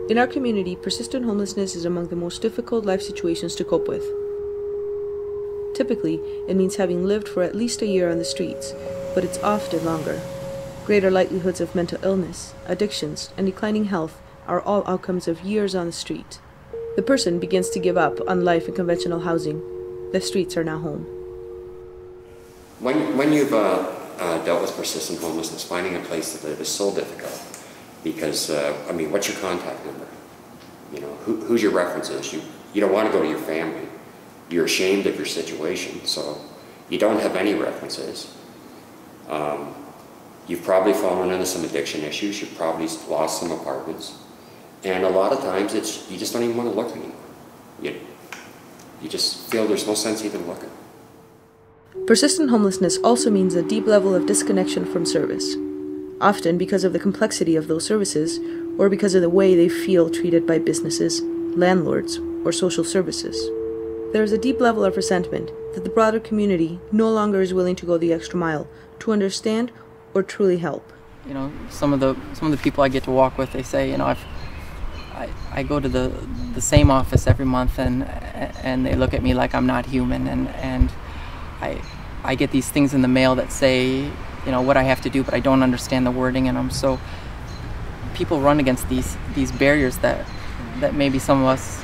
In our community, persistent homelessness is among the most difficult life situations to cope with. Typically, it means having lived for at least a year on the streets, but it's often longer. Greater likelihoods of mental illness, addictions, and declining health are all outcomes of years on the street. The person begins to give up on life in conventional housing. The streets are now home. When you've dealt with persistent homelessness, finding a place to live is so difficult because, what's your contact number? You know, who's your references? You don't want to go to your family. You're ashamed of your situation, so you don't have any references. You've probably fallen into some addiction issues. You've probably lost some apartments. And a lot of times you just don't even want to look anymore. You just feel there's no sense even looking. Persistent homelessness also means a deep level of disconnection from service, often because of the complexity of those services or because of the way they feel treated by businesses, landlords, or social services. There is a deep level of resentment that the broader community no longer is willing to go the extra mile to understand or truly help. You know, some of the people I get to walk with, they say, you know, I go to the same office every month and they look at me like I'm not human, and I get these things in the mail that say, you know, what I have to do, but I don't understand the wording in them. So people run against these barriers that maybe some of us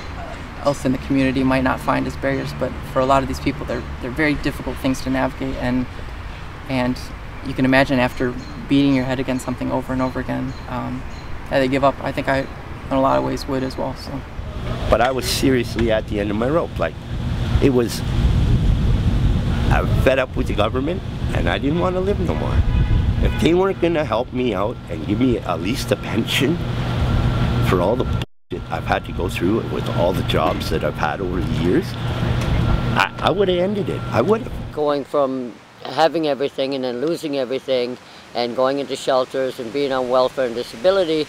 else in the community might not find as barriers, but for a lot of these people, they're very difficult things to navigate, and you can imagine after beating your head against something over and over again, they give up. I think I, in a lot of ways, would as well. So. But I was seriously at the end of my rope. Like, I'm fed up with the government, and I didn't want to live no more. If they weren't going to help me out and give me at least a pension for all the bullshit I've had to go through with all the jobs that I've had over the years, I would have ended it. I would have. Going from having everything and then losing everything and going into shelters and being on welfare and disability,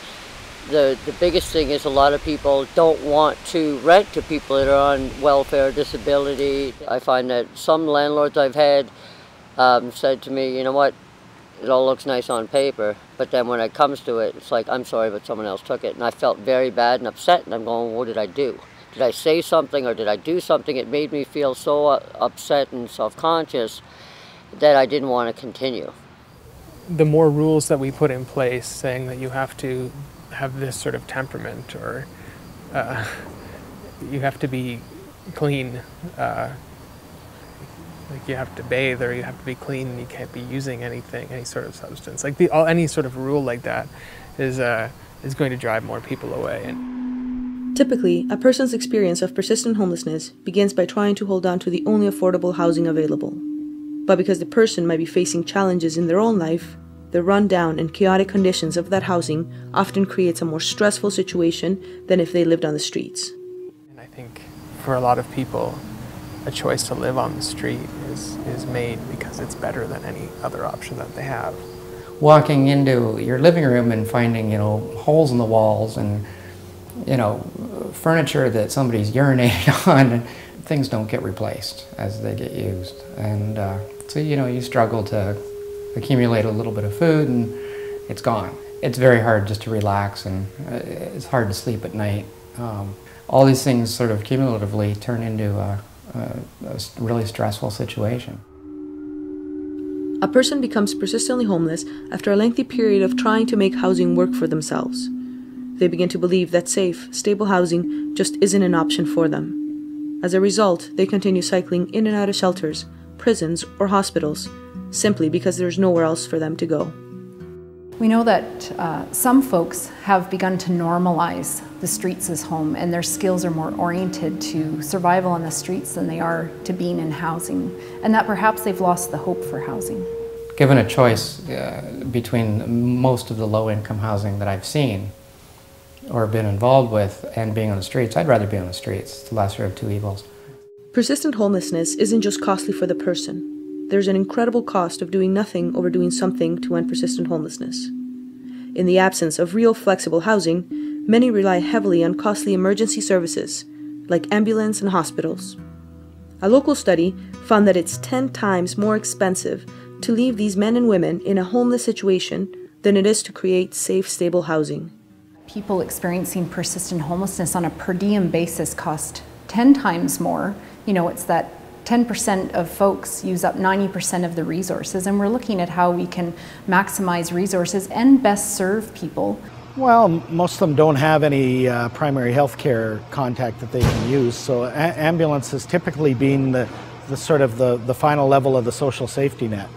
the biggest thing is a lot of people don't want to rent to people that are on welfare or disability. I find that some landlords I've had said to me, you know what, it all looks nice on paper, but then when it comes to it, it's like, I'm sorry, but someone else took it. And I felt very bad and upset, and I'm going, what did I do? Did I say something or did I do something? It made me feel so upset and self-conscious that I didn't want to continue. The more rules that we put in place saying that you have to have this sort of temperament, or you have to be clean, like you have to bathe, or you have to be clean, and you can't be using anything, any sort of substance. Like any sort of rule like that is going to drive more people away. Typically, a person's experience of persistent homelessness begins by trying to hold on to the only affordable housing available. But because the person might be facing challenges in their own life, the rundown and chaotic conditions of that housing often creates a more stressful situation than if they lived on the streets. And I think for a lot of people, a choice to live on the street is made because it's better than any other option that they have. Walking into your living room and finding, you know, holes in the walls and, you know, furniture that somebody's urinated on, things don't get replaced as they get used. And so, you know, you struggle to accumulate a little bit of food and it's gone. It's very hard just to relax, and it's hard to sleep at night. All these things sort of cumulatively turn into a really stressful situation. A person becomes persistently homeless after a lengthy period of trying to make housing work for themselves. They begin to believe that safe, stable housing just isn't an option for them. As a result, they continue cycling in and out of shelters, prisons, or hospitals, simply because there's nowhere else for them to go. We know that some folks have begun to normalize the streets as home, and their skills are more oriented to survival on the streets than they are to being in housing, and that perhaps they've lost the hope for housing. Given a choice between most of the low-income housing that I've seen or been involved with and being on the streets, I'd rather be on the streets. It's the lesser of two evils. Persistent homelessness isn't just costly for the person. There's an incredible cost of doing nothing over doing something to end persistent homelessness. In the absence of real flexible housing, many rely heavily on costly emergency services, like ambulance and hospitals. A local study found that it's 10 times more expensive to leave these men and women in a homeless situation than it is to create safe, stable housing. People experiencing persistent homelessness on a per diem basis cost 10 times more. You know, it's that 10% of folks use up 90% of the resources, and we're looking at how we can maximize resources and best serve people. Well, most of them don't have any primary health care contact that they can use, so ambulance has typically been the final level of the social safety net.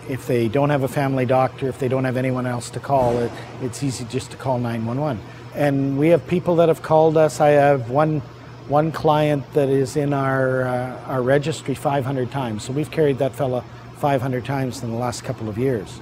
If they don't have a family doctor, if they don't have anyone else to call, it's easy just to call 911. And we have people that have called us. I have one client that is in our registry 500 times, so we've carried that fella 500 times in the last couple of years.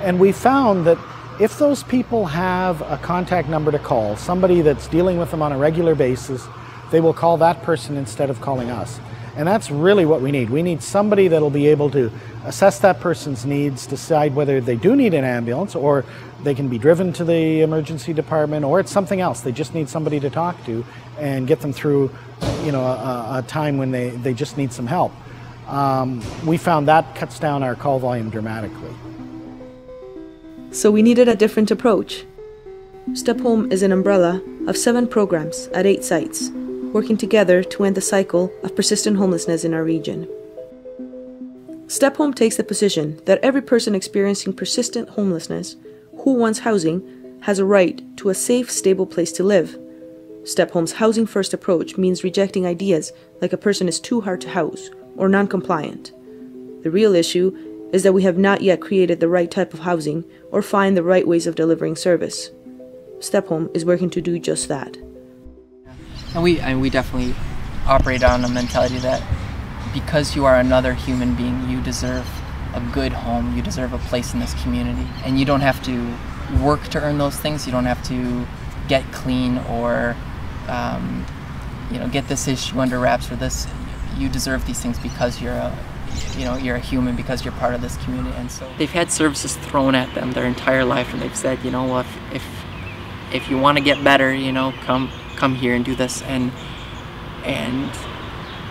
And we found that if those people have a contact number to call, somebody that's dealing with them on a regular basis, they will call that person instead of calling us. And that's really what we need. We need somebody that'll be able to assess that person's needs, decide whether they do need an ambulance or they can be driven to the emergency department, or it's something else. They just need somebody to talk to and get them through, you know, a time when they just need some help. We found that cuts down our call volume dramatically. So we needed a different approach. Step Home is an umbrella of 7 programs at 8 sites, working together to end the cycle of persistent homelessness in our region. Step Home takes the position that every person experiencing persistent homelessness who wants housing has a right to a safe, stable place to live. Step Home's housing-first approach means rejecting ideas like a person is too hard to house or non-compliant. The real issue is that we have not yet created the right type of housing or find the right ways of delivering service. Step Home is working to do just that. And we definitely operate on a mentality that because you are another human being, you deserve a good home, you deserve a place in this community. And you don't have to work to earn those things, you don't have to get clean or get this issue under wraps or this. You deserve these things because you're a human, because you're part of this community. And so they've had services thrown at them their entire life, and they've said, you know, well, if you want to get better, you know, come here and do this. And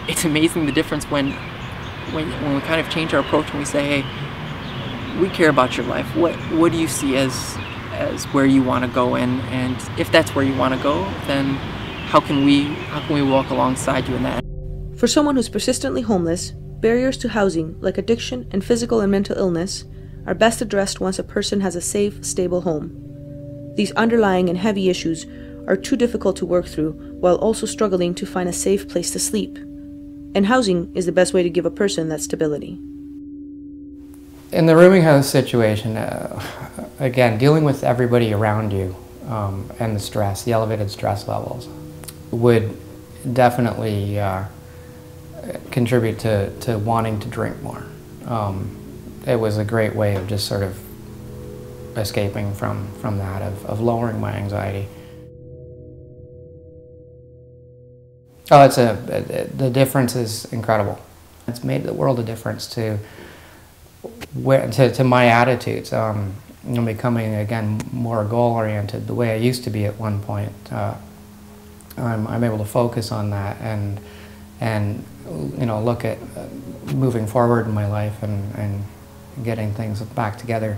it's amazing the difference when we kind of change our approach and we say, hey, we care about your life. What do you see as where you want to go, and if that's where you want to go, then how can we walk alongside you in that? For someone who's persistently homeless, barriers to housing, like addiction and physical and mental illness, are best addressed once a person has a safe, stable home. These underlying and heavy issues are too difficult to work through while also struggling to find a safe place to sleep. And housing is the best way to give a person that stability. In the rooming house situation, again, dealing with everybody around you and the stress, the elevated stress levels, would definitely contribute to wanting to drink more. It was a great way of just sort of escaping from that, of lowering my anxiety. Oh, the difference is incredible. It's made the world a difference to my attitudes. Becoming, again, more goal-oriented, the way I used to be at one point. I'm able to focus on that and look at moving forward in my life and getting things back together.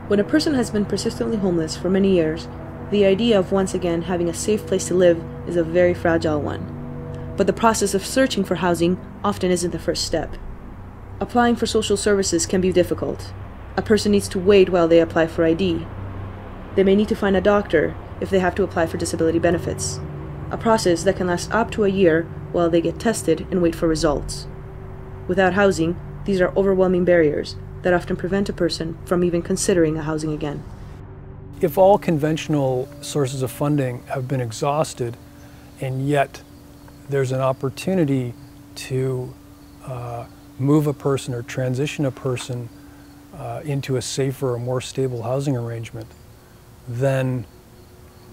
When a person has been persistently homeless for many years, the idea of once again having a safe place to live is a very fragile one. But the process of searching for housing often isn't the first step. Applying for social services can be difficult. A person needs to wait while they apply for ID. They may need to find a doctor if they have to apply for disability benefits. A process that can last up to a year while they get tested and wait for results. Without housing, these are overwhelming barriers that often prevent a person from even considering a housing again. If all conventional sources of funding have been exhausted, and yet there's an opportunity to move a person or transition a person into a safer or more stable housing arrangement, then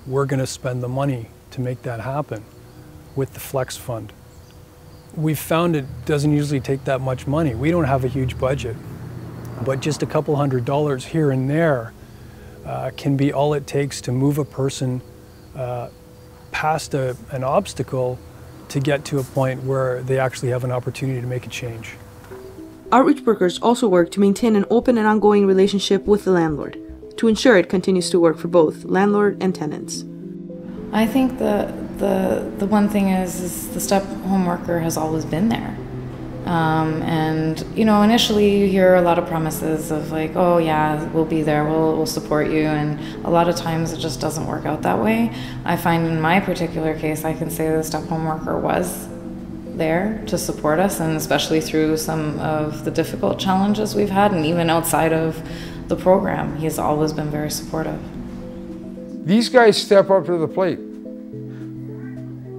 we're going to spend the money to make that happen with the Flex Fund. We've found it doesn't usually take that much money. We don't have a huge budget, but just a couple $100s here and there can be all it takes to move a person past an obstacle to get to a point where they actually have an opportunity to make a change. Outreach workers also work to maintain an open and ongoing relationship with the landlord, to ensure it continues to work for both landlord and tenants. I think the one thing is the step home worker has always been there. And, you know, initially you hear a lot of promises of like, oh yeah, we'll be there, we'll support you, and a lot of times it just doesn't work out that way. I find in my particular case, I can say the step home worker was there to support us, and especially through some of the difficult challenges we've had, and even outside of the program, he's always been very supportive. These guys step up to the plate.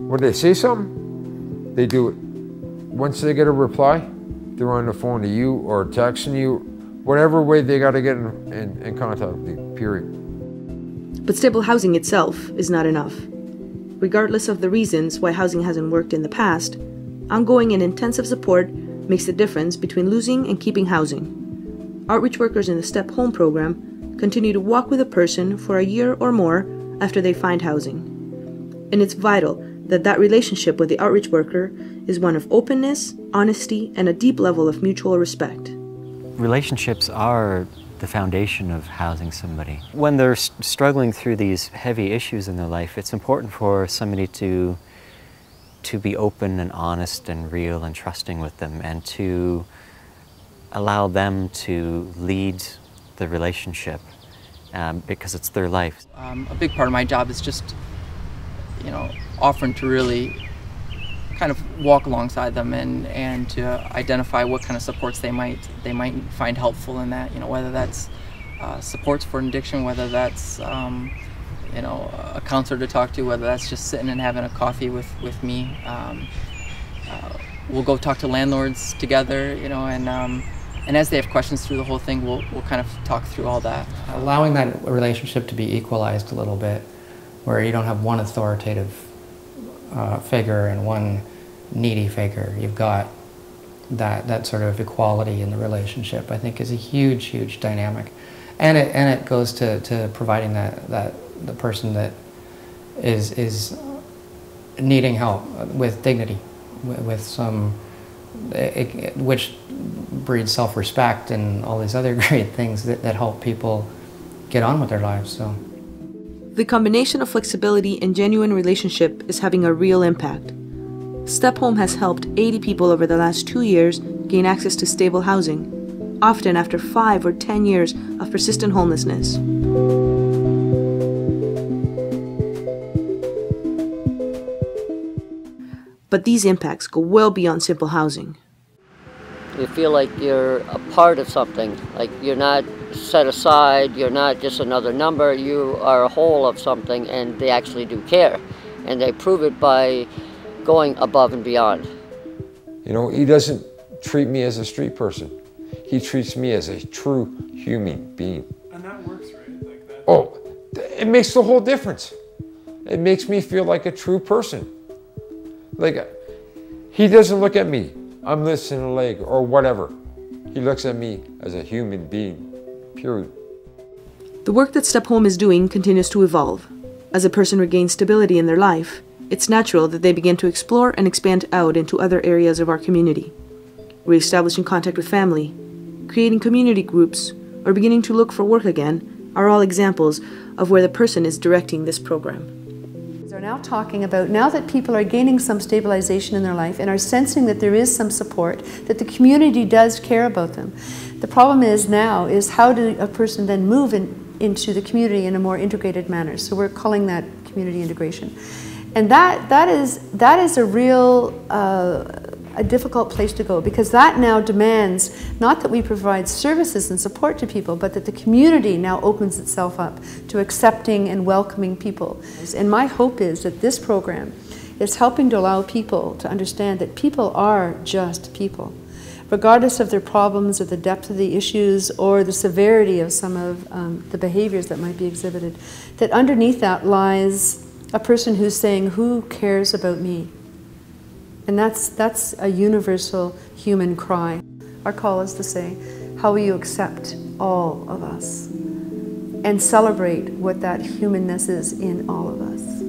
When they say something, they do it. Once they get a reply, they're on the phone to you or texting you, whatever way they got to get in contact with you, period. But stable housing itself is not enough. Regardless of the reasons why housing hasn't worked in the past, ongoing and intensive support makes the difference between losing and keeping housing. Outreach workers in the Step Home program continue to walk with a person for a year or more after they find housing. And it's vital that relationship with the outreach worker is one of openness, honesty, and a deep level of mutual respect. Relationships are the foundation of housing somebody. When they're struggling through these heavy issues in their life, it's important for somebody to be open and honest and real and trusting with them, and to allow them to lead the relationship because it's their life. A big part of my job is just, you know, offering to really kind of walk alongside them and to identify what kind of supports they might find helpful in that. You know, whether that's supports for an addiction, whether that's you know, a counselor to talk to, whether that's just sitting and having a coffee with me. We'll go talk to landlords together, you know, and as they have questions through the whole thing, we'll kind of talk through all that. Allowing that relationship to be equalized a little bit, where you don't have one authoritative figure and one needy figure. You've got that sort of equality in the relationship, I think, is a huge, huge dynamic. And it goes to providing that the person that is needing help with dignity, with some, which breeds self-respect and all these other great things that help people get on with their lives. So the combination of flexibility and genuine relationship is having a real impact. Step Home has helped 80 people over the last 2 years gain access to stable housing, often after 5 or 10 years of persistent homelessness. But these impacts go well beyond simple housing. You feel like you're a part of something, like you're not set aside, you're not just another number, you are a whole of something, and they actually do care. And they prove it by going above and beyond. You know, he doesn't treat me as a street person. He treats me as a true human being. And that works, right? Like that. Oh, it makes the whole difference. It makes me feel like a true person. Like, he doesn't look at me, I'm missing a leg or whatever. He looks at me as a human being, period. The work that Step Home is doing continues to evolve. As a person regains stability in their life, it's natural that they begin to explore and expand out into other areas of our community. Re-establishing contact with family, creating community groups, or beginning to look for work again are all examples of where the person is directing this program. Are now talking about, now that people are gaining some stabilization in their life and are sensing that there is some support, that the community does care about them. The problem is now is how do a person then move into the community in a more integrated manner. So we're calling that community integration. And that is a real a difficult place to go, because that now demands not that we provide services and support to people, but that the community now opens itself up to accepting and welcoming people. And my hope is that this program is helping to allow people to understand that people are just people, regardless of their problems or the depth of the issues or the severity of some of the behaviors that might be exhibited, that underneath that lies a person who's saying, who cares about me? And that's a universal human cry. Our call is to say, how will you accept all of us and celebrate what that humanness is in all of us?